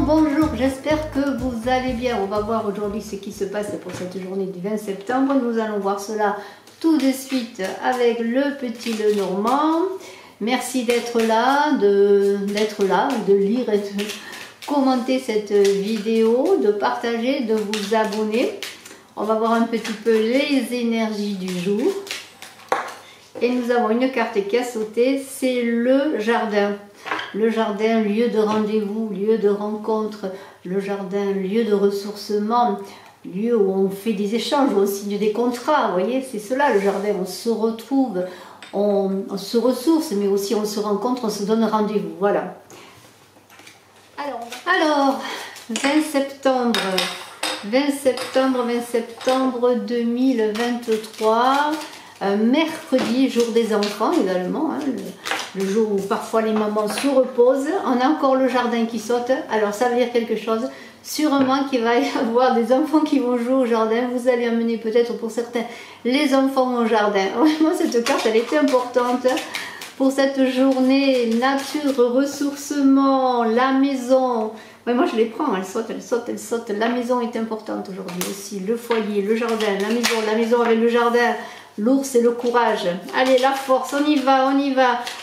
bonjour, j'espère que vous allez bien. On va voir aujourd'hui ce qui se passe pour cette journée du 20 septembre. Nous allons voir cela tout de suite avec le petit Lenormand. Merci d'être là, de lire et de commenter cette vidéo, de partager, de vous abonner. On va voir un petit peu les énergies du jour. Et nous avons une carte qui a sauté, c'est le jardin. Le jardin, lieu de rendez-vous, lieu de rencontre, le jardin, lieu de ressourcement, lieu où on fait des échanges, où on signe des contrats, vous voyez, c'est cela le jardin, on se retrouve, on se ressource, mais aussi on se rencontre, on se donne rendez-vous, voilà. Alors, 20 septembre 2023, mercredi, jour des enfants également, hein, le jour où parfois les mamans se reposent. On a encore le jardin qui saute, alors ça veut dire quelque chose. Sûrement qu'il va y avoir des enfants qui vont jouer au jardin. Vous allez amener peut-être pour certains les enfants au jardin. Moi, cette carte, elle était importante pour cette journée nature, ressourcement, la maison. Ouais, moi, je les prends, elles sautent, elles sautent, elles sautent. La maison est importante aujourd'hui aussi. Le foyer, le jardin, la maison avec le jardin. L'ours et le courage. Allez, la force, on y va,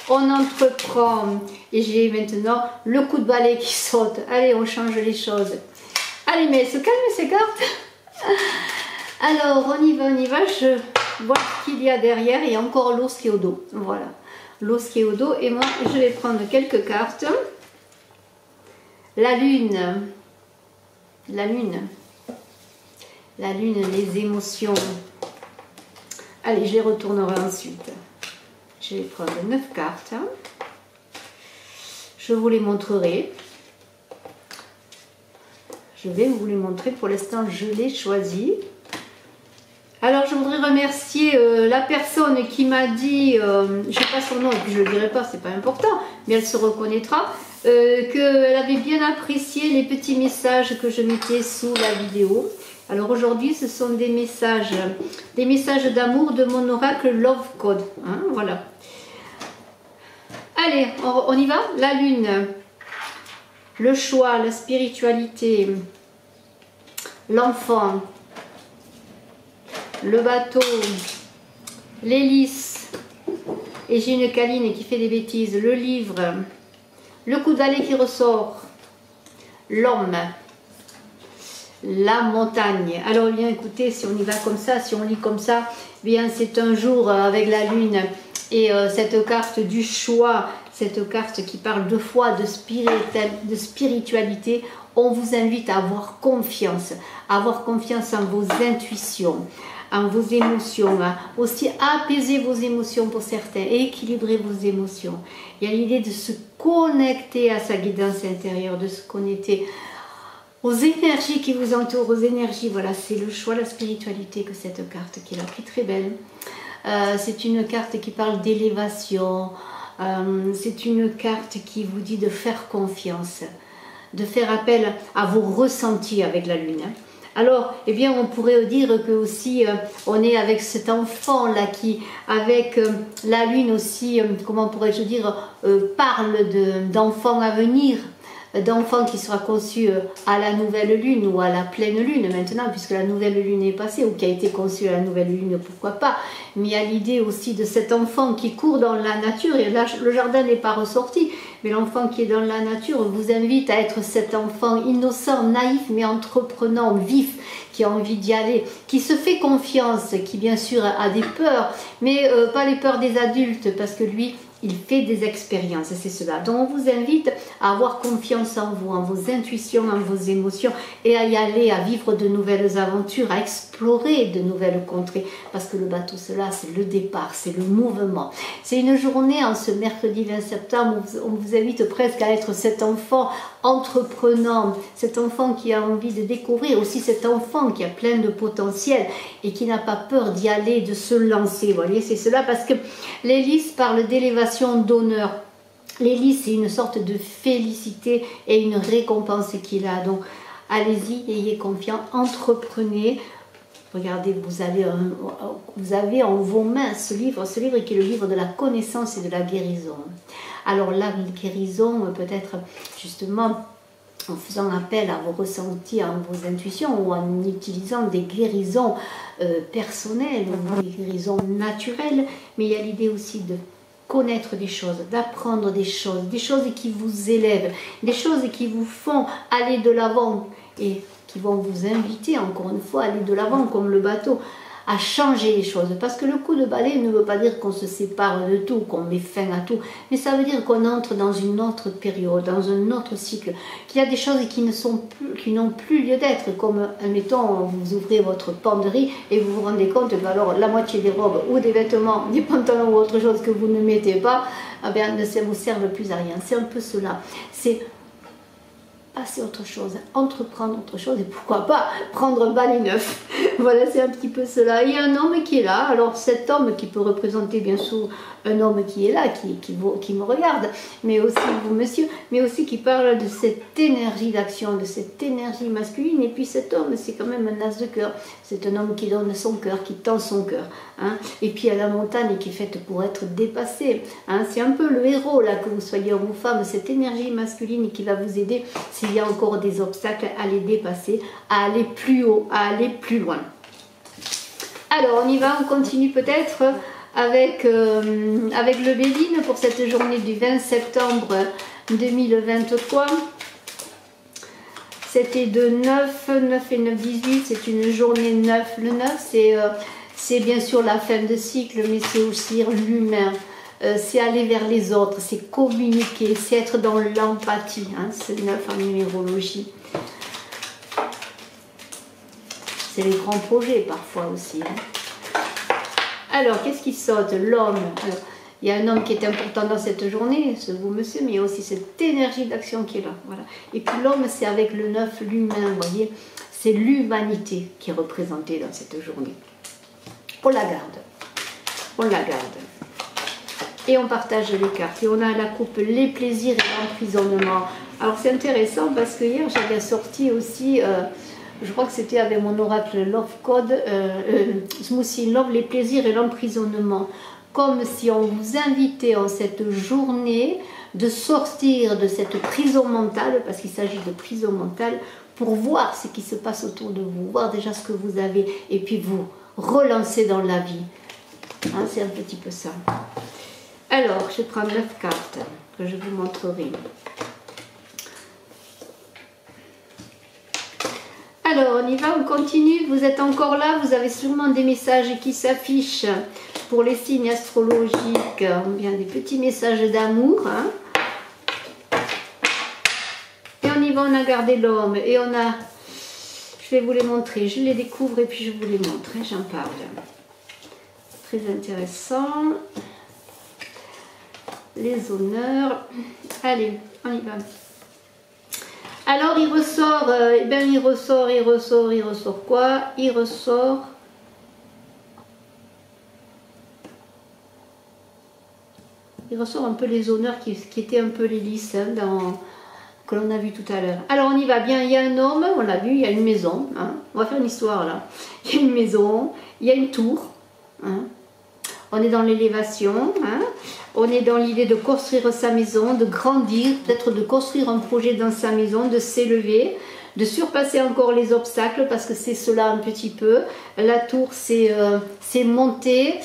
on entreprend. Et j'ai maintenant le coup de balai qui saute. Allez, on change les choses. Allez, mais se calmer ces cartes. Alors, on y va. Je vois ce qu'il y a derrière. Et encore l'ours qui est au dos. Voilà, l'ours qui est au dos. Et moi, je vais prendre quelques cartes. La lune, les émotions. Allez, je les retournerai ensuite. Je vais prendre 9 cartes. Je vous les montrerai. Je vais vous les montrer. Pour l'instant, je l'ai choisi. Alors, je voudrais remercier la personne qui m'a dit, je ne sais pas son nom, et puis je ne le dirai pas, c'est pas important, mais elle se reconnaîtra, qu'elle avait bien apprécié les petits messages que je mettais sous la vidéo. Alors aujourd'hui, ce sont des messages d'amour de mon oracle Love Code. Hein, voilà. Allez, on y va. La lune, le choix, la spiritualité, l'enfant, le bateau, l'hélice, et j'ai une câline qui fait des bêtises, le livre, le coup d'aller qui ressort, l'homme, la montagne. Alors bien écoutez, si on y va comme ça, si on lit comme ça, bien c'est un jour avec la lune et cette carte du choix, cette carte qui parle de foi, de spiritualité. On vous invite à avoir confiance en vos intuitions, en vos émotions, hein. Aussi apaiser vos émotions pour certains, équilibrer vos émotions. Il y a l'idée de se connecter à sa guidance intérieure, de se connecter aux énergies qui vous entourent, aux énergies. Voilà, c'est le choix, la spiritualité que cette carte qui est là, qui est très belle. C'est une carte qui parle d'élévation. C'est une carte qui vous dit de faire confiance, de faire appel à vos ressentis avec la lune. Hein. Alors, eh bien, on pourrait dire que aussi, on est avec cet enfant là qui, avec la lune aussi, comment pourrais-je dire, parle d'enfants à venir, d'enfant qui sera conçu à la nouvelle lune ou à la pleine lune maintenant, puisque la nouvelle lune est passée, ou qui a été conçu à la nouvelle lune, pourquoi pas. Mais il y a l'idée aussi de cet enfant qui court dans la nature, et là le jardin n'est pas ressorti, mais l'enfant qui est dans la nature vous invite à être cet enfant innocent, naïf, mais entreprenant, vif, qui a envie d'y aller, qui se fait confiance, qui bien sûr a des peurs, mais pas les peurs des adultes, parce que lui, il fait des expériences, c'est cela. Donc on vous invite à avoir confiance en vous, en vos intuitions, en vos émotions, et à y aller, à vivre de nouvelles aventures, à explorer de nouvelles contrées, parce que le bateau, cela, c'est le départ, c'est le mouvement. C'est une journée, en ce mercredi 20 septembre, où on vous invite presque à être cet enfant entreprenant, cet enfant qui a envie de découvrir, aussi cet enfant qui a plein de potentiel et qui n'a pas peur d'y aller, de se lancer. Vous voyez, c'est cela, parce que l'hélice parle d'élévation, d'honneur. L'hélice, c'est une sorte de félicité et une récompense qu'il a. Donc, allez-y, ayez confiance, entreprenez. Regardez, vous avez en vos mains ce livre qui est le livre de la connaissance et de la guérison. Alors la guérison, peut-être justement en faisant appel à vos ressentis, à vos intuitions ou en utilisant des guérisons personnelles ou des guérisons naturelles. Mais il y a l'idée aussi de connaître des choses, d'apprendre des choses qui vous élèvent, des choses qui vous font aller de l'avant et qui vont vous inviter encore une fois à aller de l'avant comme le bateau, à changer les choses. Parce que le coup de balai ne veut pas dire qu'on se sépare de tout, qu'on met fin à tout, mais ça veut dire qu'on entre dans une autre période, dans un autre cycle, qu'il y a des choses qui n'ont plus lieu d'être, comme, admettons, vous ouvrez votre penderie et vous vous rendez compte que alors la moitié des robes ou des vêtements, des pantalons ou autre chose que vous ne mettez pas, eh bien, ne vous servent plus à rien. C'est un peu cela. C'est passer autre chose, entreprendre autre chose et pourquoi pas prendre un balai neuf. Voilà, c'est un petit peu cela. Il y a un homme qui est là, alors cet homme qui peut représenter bien sûr un homme qui est là, qui me regarde, mais aussi vous monsieur, mais aussi qui parle de cette énergie d'action, de cette énergie masculine. Et puis cet homme, c'est quand même un as de cœur, c'est un homme qui donne son cœur, qui tend son cœur, hein. Et puis à la montagne qui est faite pour être dépassée, hein. C'est un peu le héros là, que vous soyez homme ou femme, cette énergie masculine qui va vous aider s'il y a encore des obstacles à les dépasser, à aller plus haut, à aller plus loin. Alors on y va, on continue peut-être avec le Béline pour cette journée du 20 septembre 2023. C'était de 9 et 9, 18, c'est une journée 9. Le 9, c'est bien sûr la fin de cycle, mais c'est aussi l'humain. C'est aller vers les autres, c'est communiquer, c'est être dans l'empathie. Hein, c'est 9 en numérologie. C'est les grands projets parfois aussi. Hein. Alors, qu'est-ce qui saute? L'homme. Il y a un homme qui est important dans cette journée, c'est vous monsieur, mais il y a aussi cette énergie d'action qui est là. Voilà. Et puis l'homme, c'est avec le 9, l'humain, vous voyez. C'est l'humanité qui est représentée dans cette journée. On la garde. On la garde. Et on partage les cartes. Et on a la coupe les plaisirs et l'emprisonnement. Alors c'est intéressant parce que hier j'avais sorti aussi, je crois que c'était avec mon oracle Love Code, Smoothie Love, les plaisirs et l'emprisonnement. Comme si on vous invitait en cette journée de sortir de cette prison mentale, parce qu'il s'agit de prison mentale, pour voir ce qui se passe autour de vous, voir déjà ce que vous avez, et puis vous relancer dans la vie. Hein, c'est un petit peu ça. Alors, je prends 9 cartes que je vous montrerai. Alors, on y va, on continue. Vous êtes encore là, vous avez sûrement des messages qui s'affichent pour les signes astrologiques, bien des petits messages d'amour. Hein. Et on y va, on a gardé l'homme. Et on a... Je vais vous les montrer. Je les découvre et puis je vous les montre. Hein, j'en parle. Très intéressant. Les honneurs. Allez, on y va. Alors il ressort, il ressort quoi? Il ressort un peu les honneurs qui étaient un peu les lices hein, que l'on a vu tout à l'heure. Alors on y va bien, il y a un homme, on l'a vu, il y a une maison, hein. On va faire une histoire là. Il y a une maison, il y a une tour, hein. On est dans l'élévation, hein. On est dans l'idée de construire sa maison, de grandir, peut-être de construire un projet dans sa maison, de s'élever, de surpasser encore les obstacles, parce que c'est cela un petit peu. La tour, c'est monter,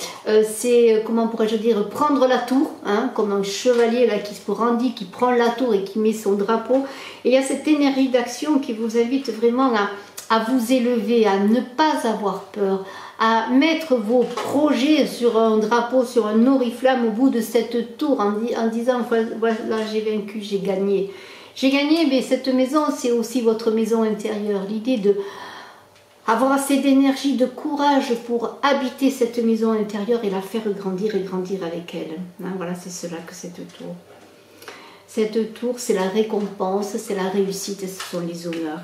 c'est, comment pourrais-je dire, prendre la tour, hein, comme un chevalier là, qui se brandit, qui prend la tour et qui met son drapeau. Et il y a cette énergie d'action qui vous invite vraiment à vous élever, à ne pas avoir peur, à mettre vos projets sur un drapeau, sur un oriflamme au bout de cette tour en disant voilà, j'ai vaincu, j'ai gagné. J'ai gagné, mais cette maison, c'est aussi votre maison intérieure. L'idée de avoir assez d'énergie, de courage pour habiter cette maison intérieure et la faire grandir et grandir avec elle. Hein, voilà, c'est cela que cette tour. Cette tour, c'est la récompense, c'est la réussite, ce sont les honneurs.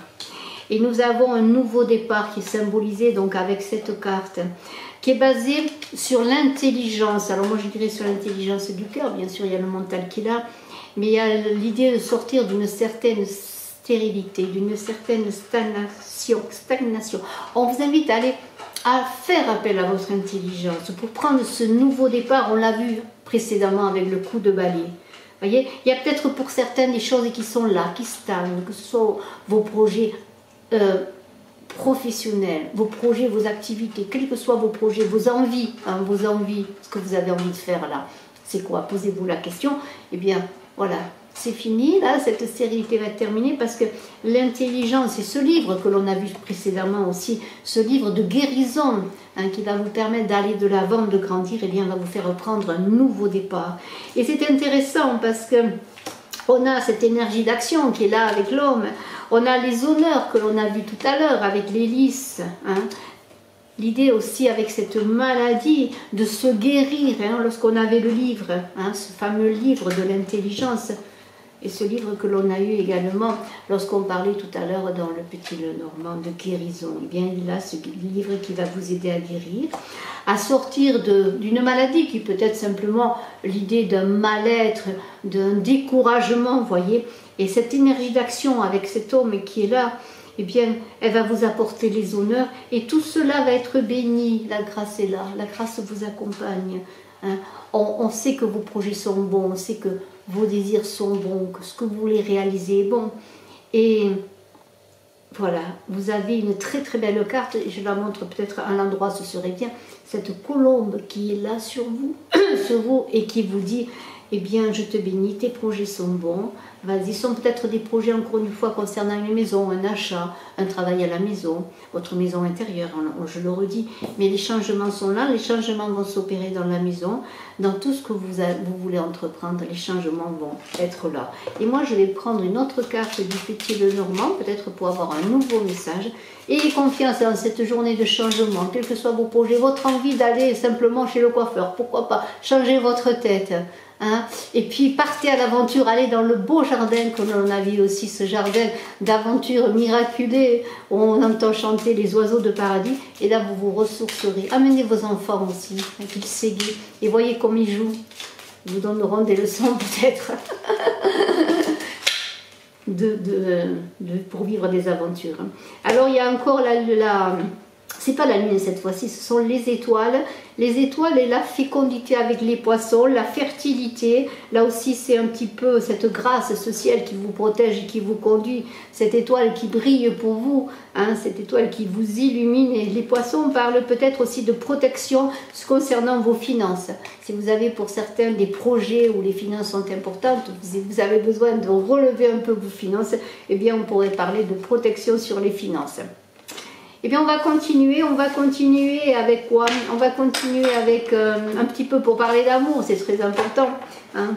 Et nous avons un nouveau départ qui est symbolisé donc avec cette carte, qui est basé sur l'intelligence. Alors moi je dirais sur l'intelligence du cœur, bien sûr il y a le mental qui est là, mais il y a l'idée de sortir d'une certaine stérilité, d'une certaine stagnation. On vous invite à aller à faire appel à votre intelligence pour prendre ce nouveau départ. On l'a vu précédemment avec le coup de balai. Voyez, il y a peut-être pour certains des choses qui sont là, qui stagnent, que ce soit vos projets professionnels, vos projets, vos activités, quels que soient vos projets, vos envies, ce que vous avez envie de faire là. C'est quoi? Posez-vous la question. Eh bien, voilà, c'est fini, là, cette série va être terminée parce que l'intelligence, c'est ce livre que l'on a vu précédemment aussi, ce livre de guérison qui va vous permettre d'aller de l'avant, de grandir, eh bien, va vous faire prendre un nouveau départ. Et c'est intéressant parce que on a cette énergie d'action qui est là avec l'homme, on a les honneurs que l'on a vus tout à l'heure avec l'hélice, l'idée aussi avec cette maladie de se guérir, lorsqu'on avait le livre, ce fameux livre de l'intelligence, et ce livre que l'on a eu également lorsqu'on parlait tout à l'heure dans le Petit Lenormand de guérison. Eh bien, il a ce livre qui va vous aider à guérir, à sortir d'une maladie qui peut être simplement l'idée d'un mal-être, d'un découragement, vous voyez. Et cette énergie d'action avec cet homme qui est là, eh bien, elle va vous apporter les honneurs et tout cela va être béni. La grâce est là, la grâce vous accompagne. On sait que vos projets sont bons, on sait que vos désirs sont bons, que ce que vous voulez réaliser est bon. Et voilà, vous avez une très très belle carte, et je la montre peut-être à l'endroit, ce serait bien, cette colombe qui est là sur vous, sur vous et qui vous dit, eh bien, je te bénis, tes projets sont bons. Vas-y, sont peut-être des projets, encore une fois, concernant une maison, un achat, un travail à la maison, votre maison intérieure, je le redis. Mais les changements sont là, les changements vont s'opérer dans la maison, dans tout ce que vous voulez entreprendre, les changements vont être là. Et moi, je vais prendre une autre carte du Petit Lenormand, peut-être pour avoir un nouveau message. Ayez confiance dans cette journée de changement, quels que soient vos projets, votre envie d'aller simplement chez le coiffeur, pourquoi pas, changer votre tête. Et puis partez à l'aventure, allez dans le beau jardin que l'on a vu aussi, ce jardin d'aventure miraculée où on entend chanter les oiseaux de paradis, et là vous vous ressourcerez. Amenez vos enfants aussi, qu'ils s'aiguillent et voyez comme ils jouent, ils vous donneront des leçons peut-être pour vivre des aventures. Alors il y a encore c'est pas la lune cette fois-ci, ce sont les étoiles. Les étoiles et la fécondité avec les poissons, la fertilité. Là aussi, c'est un petit peu cette grâce, ce ciel qui vous protège et qui vous conduit. Cette étoile qui brille pour vous, cette étoile qui vous illumine. Et les poissons parlent peut-être aussi de protection concernant vos finances. Si vous avez pour certains des projets où les finances sont importantes, vous avez besoin de relever un peu vos finances, eh bien, on pourrait parler de protection sur les finances. Eh bien, on va continuer avec quoi? On va continuer avec un petit peu pour parler d'amour, c'est très important.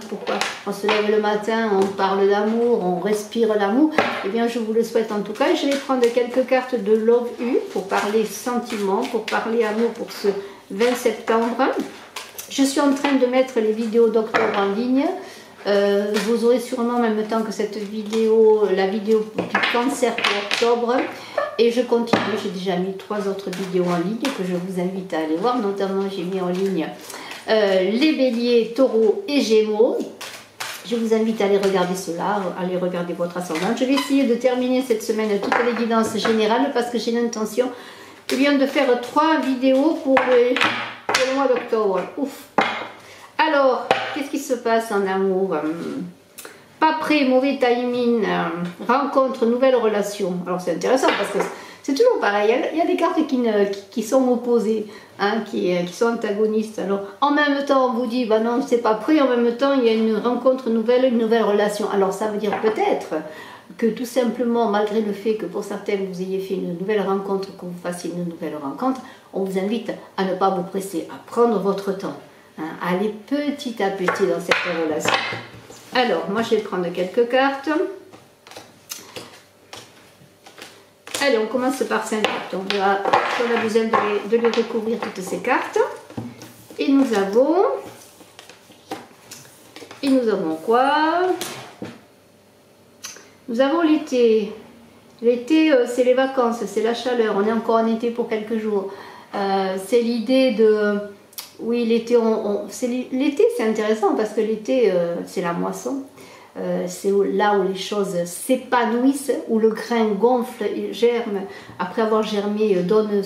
Pourquoi on se lève le matin, on parle d'amour, on respire l'amour. Eh bien, je vous le souhaite en tout cas. Je vais prendre quelques cartes de Love U pour parler sentiments, pour parler amour pour ce 20 septembre. Je suis en train de mettre les vidéos d'octobre en ligne. Vous aurez sûrement en même temps que cette vidéo, la vidéo du cancer pour octobre. Et je continue, j'ai déjà mis 3 autres vidéos en ligne que je vous invite à aller voir. Notamment, j'ai mis en ligne les béliers, taureaux et gémeaux. Je vous invite à aller regarder cela, à aller regarder votre ascendant. Je vais essayer de terminer cette semaine toute les guidances générales parce que j'ai l'intention de faire 3 vidéos pour le mois d'octobre. Ouf. Alors, qu'est-ce qui se passe en amour? Pas prêt, mauvais timing, rencontre, nouvelle relation. Alors c'est intéressant parce que c'est toujours pareil, il y a des cartes qui sont opposées, qui sont antagonistes. Alors en même temps on vous dit, bah non c'est pas prêt, en même temps il y a une rencontre nouvelle, une nouvelle relation. Alors ça veut dire peut-être que tout simplement, malgré le fait que pour certains vous ayez fait une nouvelle rencontre, que vous fassiez une nouvelle rencontre, on vous invite à ne pas vous presser, à prendre votre temps, à aller petit à petit dans cette relation. Alors, moi je vais prendre quelques cartes. Allez, on commence par 5 cartes. On a besoin de les recouvrir toutes ces cartes. Et nous avons quoi? Nous avons l'été. L'été, c'est les vacances, c'est la chaleur. On est encore en été pour quelques jours. C'est l'idée de... Oui, l'été, l'été c'est intéressant parce que l'été, c'est la moisson. C'est là où les choses s'épanouissent, où le grain gonfle et germe. Après avoir germé, donne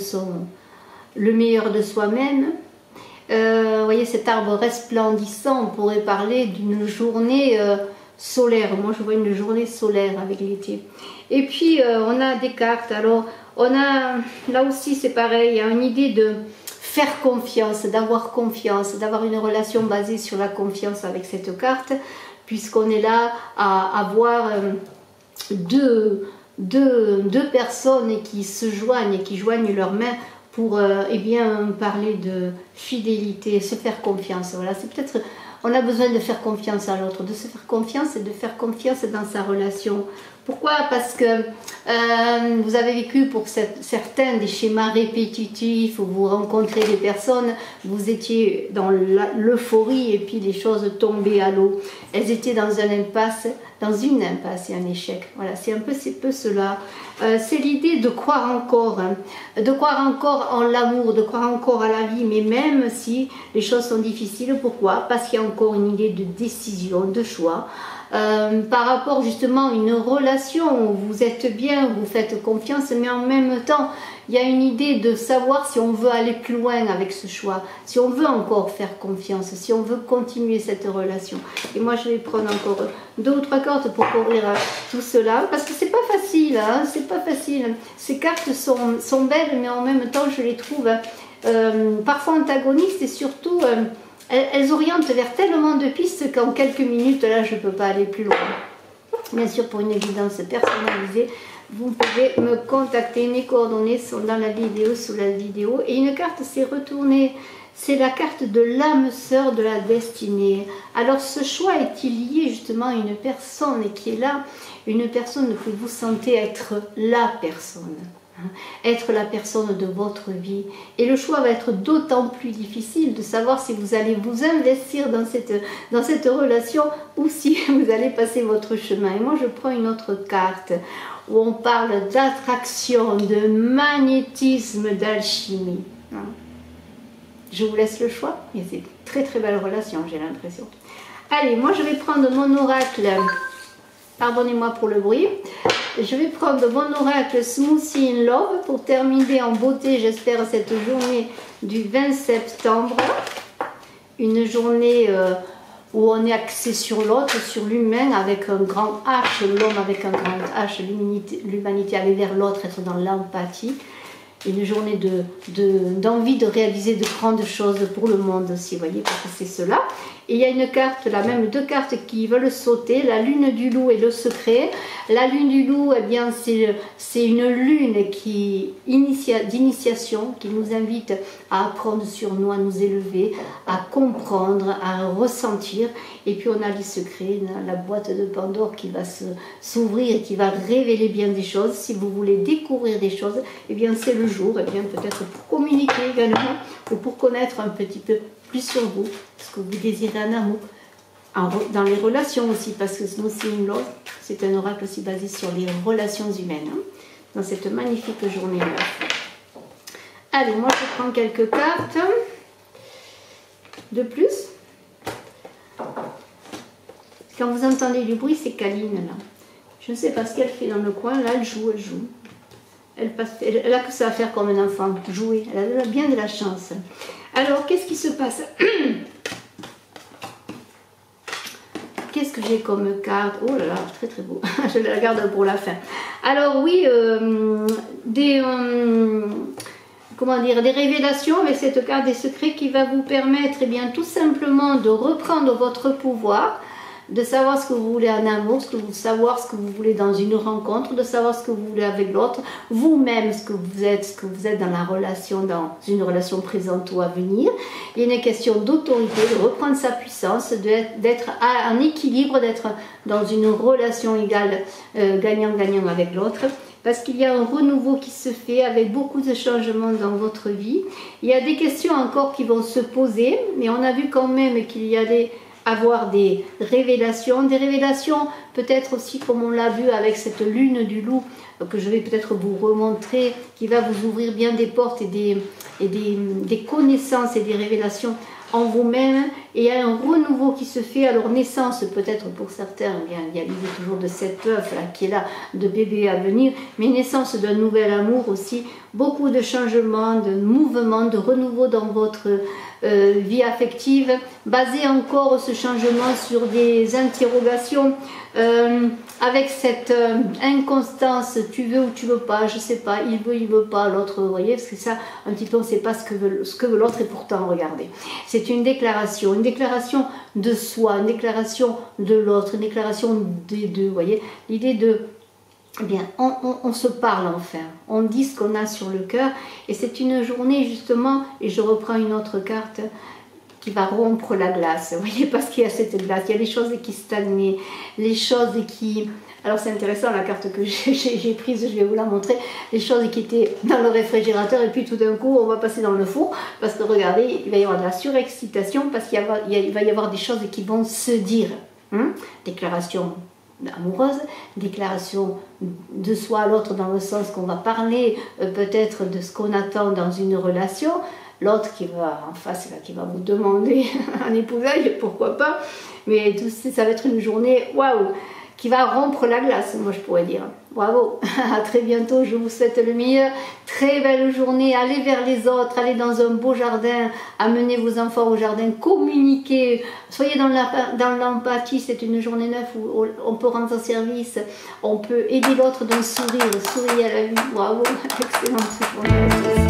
le meilleur de soi-même. Vous voyez cet arbre resplendissant, on pourrait parler d'une journée solaire. Moi je vois une journée solaire avec l'été. Et puis on a des cartes. Alors on a, là aussi c'est pareil, il y a une idée de faire confiance, d'avoir une relation basée sur la confiance avec cette carte, puisqu'on est là à avoir deux personnes qui se joignent et qui joignent leurs mains pour eh bien, parler de fidélité, se faire confiance. Voilà, c'est peut-être, on a besoin de faire confiance à l'autre, de se faire confiance et de faire confiance dans sa relation. Pourquoi? Parce que vous avez vécu pour certains des schémas répétitifs où vous rencontrez des personnes, vous étiez dans l'euphorie et puis les choses tombaient à l'eau. Elles étaient dans une impasse et un échec. Voilà, c'est peu cela. C'est l'idée de croire encore, hein, de croire encore en l'amour, de croire encore à la vie, mais même si les choses sont difficiles. Pourquoi? Parce qu'il y a encore une idée de décision, de choix. Par rapport justement à une relation où vous êtes bien, vous faites confiance, mais en même temps il y a une idée de savoir si on veut aller plus loin avec ce choix, si on veut encore faire confiance, si on veut continuer cette relation. Et moi je vais prendre encore 2 ou 3 cartes pour couvrir tout cela, parce que c'est pas facile, hein, c'est pas facile. Ces cartes sont belles, mais en même temps je les trouve parfois antagonistes et surtout elles orientent vers tellement de pistes qu'en quelques minutes, là, je ne peux pas aller plus loin. Bien sûr, pour une évidence personnalisée, vous pouvez me contacter. Mes coordonnées sont dans la vidéo, sous la vidéo. Et une carte s'est retournée. C'est la carte de l'âme sœur de la destinée. Alors, ce choix est-il lié justement à une personne qui est là, une personne que vous sentez être la personne, être la personne de votre vie, et le choix va être d'autant plus difficile de savoir si vous allez vous investir dans cette relation ou si vous allez passer votre chemin. Et moi je prends une autre carte où on parle d'attraction, de magnétisme, d'alchimie. Je vous laisse le choix, mais c'est une très très belle relation, j'ai l'impression. Allez, moi je vais prendre mon oracle. Pardonnez-moi pour le bruit. Je vais prendre mon oracle Smoothie in Love pour terminer en beauté, j'espère, cette journée du 20 septembre. Une journée où on est axé sur l'autre, sur l'humain avec un grand H, l'homme avec un grand H, l'humanité aller vers l'autre, être dans l'empathie. Une journée d'envie de réaliser de grandes choses pour le monde aussi, vous voyez, parce que c'est cela. Et il y a une carte, là même 2 cartes qui veulent sauter, la lune du loup et le secret. La lune du loup, eh bien, c'est une lune d'initiation qui nous invite à apprendre sur nous, à nous élever, à comprendre, à ressentir. Et puis on a les secrets, la boîte de Pandore qui va s'ouvrir et qui va révéler bien des choses. Si vous voulez découvrir des choses, eh bien c'est le jour, eh bien peut-être pour communiquer également ou pour connaître un petit peu plus sur vous, ce que vous désirez en amour, dans les relations aussi, parce que Smoothie in Love, c'est un oracle aussi basé sur les relations humaines, hein, dans cette magnifique journée-là. Allez, moi je prends quelques cartes de plus. Quand vous entendez du bruit, c'est Kaline là. Je ne sais pas ce qu'elle fait dans le coin, là elle joue. Elle a que ça à faire comme un enfant, jouer. Elle a bien de la chance. Alors, qu'est-ce qui se passe? Qu'est-ce que j'ai comme carte? Oh là là, très très beau. Je la garde pour la fin. Alors oui, comment dire, des révélations avec cette carte des secrets qui va vous permettre, eh bien, tout simplement de reprendre votre pouvoir, de savoir ce que vous voulez en amour, savoir ce que vous voulez dans une rencontre, de savoir ce que vous voulez avec l'autre, vous-même ce que vous êtes dans la relation, dans une relation présente ou à venir. Il y a une question d'autorité, de reprendre sa puissance, d'être en équilibre, d'être dans une relation égale, gagnant-gagnant avec l'autre. Parce qu'il y a un renouveau qui se fait avec beaucoup de changements dans votre vie. Il y a des questions encore qui vont se poser, mais on a vu quand même qu'il y allait avoir des révélations peut-être aussi comme on l'a vu avec cette lune du loup que je vais peut-être vous remontrer, qui va vous ouvrir bien des portes et des connaissances et des révélations en vous-même, et il y a un renouveau qui se fait. Alors naissance peut-être pour certains, bien, il y a l'idée toujours de cet œuf là qui est là, de bébé à venir, mais naissance d'un nouvel amour aussi, beaucoup de changements, de mouvements, de renouveau dans votre vie affective, basez encore ce changement sur des interrogations, avec cette inconstance, tu veux ou tu veux pas, je sais pas, il veut pas, l'autre, vous voyez, parce que ça, un petit peu, on ne sait pas ce que veut l'autre, et pourtant, regardez, c'est une déclaration de soi, une déclaration de l'autre, une déclaration des deux, vous voyez, l'idée de, eh bien, on se parle enfin, on dit ce qu'on a sur le cœur, et c'est une journée justement, et je reprends une autre carte, qui va rompre la glace, vous voyez, parce qu'il y a cette glace, il y a les choses qui stagnent, les choses qui... Alors c'est intéressant la carte que j'ai prise, je vais vous la montrer, les choses qui étaient dans le réfrigérateur, et puis tout d'un coup on va passer dans le four, parce que regardez, il va y avoir de la surexcitation, parce qu'il va y avoir des choses qui vont se dire, déclaration amoureuse, déclaration de soi à l'autre dans le sens qu'on va parler peut-être de ce qu'on attend dans une relation, l'autre qui va en face, là, qui va vous demander un épousaille, pourquoi pas, mais tout ça va être une journée, waouh, qui va rompre la glace, moi je pourrais dire. Bravo, à très bientôt, je vous souhaite le meilleur, très belle journée, allez vers les autres, allez dans un beau jardin, amenez vos enfants au jardin, communiquez, soyez dans l'empathie, c'est une journée neuve où on peut rendre service, on peut aider l'autre d'un sourire, souriez à la vie, bravo, excellente journée.